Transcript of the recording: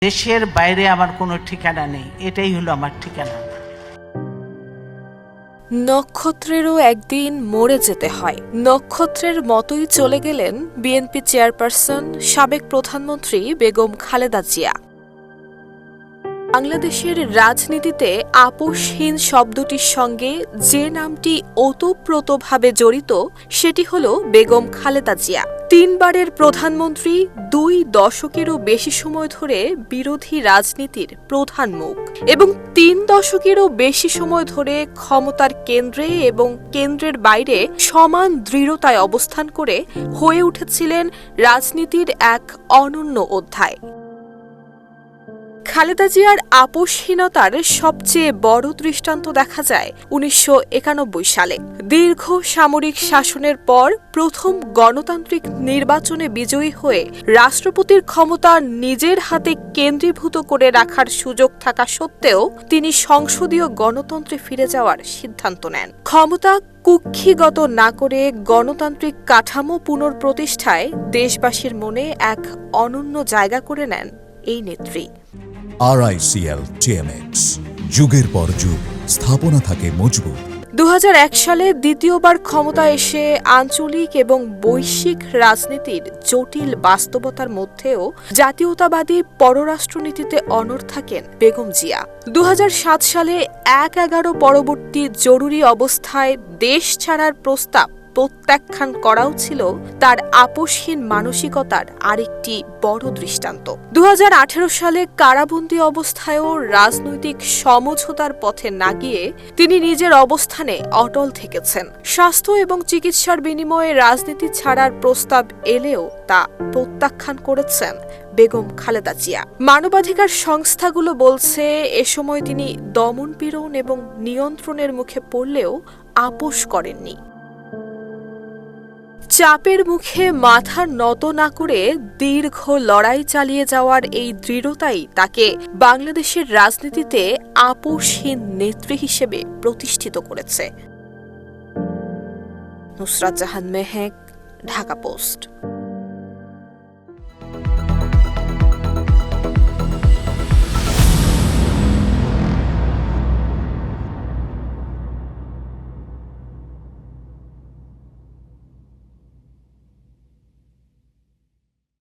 দেশের বাইরে আমার কোনো ঠিকানা নেই, এটাই হলো আমার ঠিকানা। নক্ষত্রেরও একদিন মরে যেতে হয়। নক্ষত্রের মতোই চলে গেলেন বিএনপি চেয়ারপারসন সাবেক প্রধানমন্ত্রী বেগম খালেদা জিয়া। বাংলাদেশের রাজনীতিতে আপোষহীন শব্দটির সঙ্গে যে নামটি ওতপ্রোতভাবে জড়িত সেটি হল বেগম খালেদা জিয়া। 3 বারের প্রধানমন্ত্রী, 2 দশকেরও বেশি সময় ধরে বিরোধী রাজনীতির প্রধান মুখ এবং 3 দশকেরও বেশি সময় ধরে ক্ষমতার কেন্দ্রে এবং কেন্দ্রের বাইরে সমান দৃঢ়তায় অবস্থান করে হয়ে উঠেছিলেন রাজনীতির এক অনন্য অধ্যায়। খালেদা জিয়ার আপোষহীনতার সবচেয়ে বড় দৃষ্টান্ত দেখা যায় 1991 সালে। দীর্ঘ সামরিক শাসনের পর প্রথম গণতান্ত্রিক নির্বাচনে বিজয়ী হয়ে রাষ্ট্রপতির ক্ষমতা নিজের হাতে কেন্দ্রীভূত করে রাখার সুযোগ থাকা সত্ত্বেও তিনি সংসদীয় গণতন্ত্রে ফিরে যাওয়ার সিদ্ধান্ত নেন। ক্ষমতা কুক্ষিগত না করে গণতান্ত্রিক কাঠামো পুনঃপ্রতিষ্ঠায় দেশবাসীর মনে এক অনন্য জায়গা করে নেন এই নেত্রী। RICL TMX, যুগের পর যুগ স্থাপনা থাকে মজবুত। 2001 সালে দ্বিতীয়বার ক্ষমতায় এসে আঞ্চলিক এবং বৈশ্বিক রাজনীতির জটিল বাস্তবতার মধ্যেও জাতীয়তাবাদী পররাষ্ট্রনীতিতে অনড় থাকেন বেগম জিয়া। 2007 সালে 1/11 পরবর্তী জরুরি অবস্থায় দেশ ছাড়ার প্রস্তাব প্রত্যাখ্যান করাও ছিল তার আপোষহীন মানসিকতার আরেকটি বড় দৃষ্টান্ত। 2018 সালে কারাবন্দী অবস্থায়ও রাজনৈতিক সমঝোতার পথে না গিয়ে তিনি নিজের অবস্থানে অটল থেকেছেন। স্বাস্থ্য এবং চিকিৎসার বিনিময়ে রাজনীতি ছাড়ার প্রস্তাব এলেও তা প্রত্যাখ্যান করেছেন বেগম খালেদা জিয়া। মানবাধিকার সংস্থাগুলো বলছে এ সময় তিনি দমনপীড়ন এবং নিয়ন্ত্রণের মুখে পড়লেও আপোষ করেননি। চাপের মুখে মাথা নত না করে দীর্ঘ লড়াই চালিয়ে যাওয়ার এই দৃঢ়তাই তাকে বাংলাদেশের রাজনীতিতে আপোষহীন নেত্রী হিসেবে প্রতিষ্ঠিত করেছে। নুসরাত জাহান মেহেক, ঢাকা পোস্ট।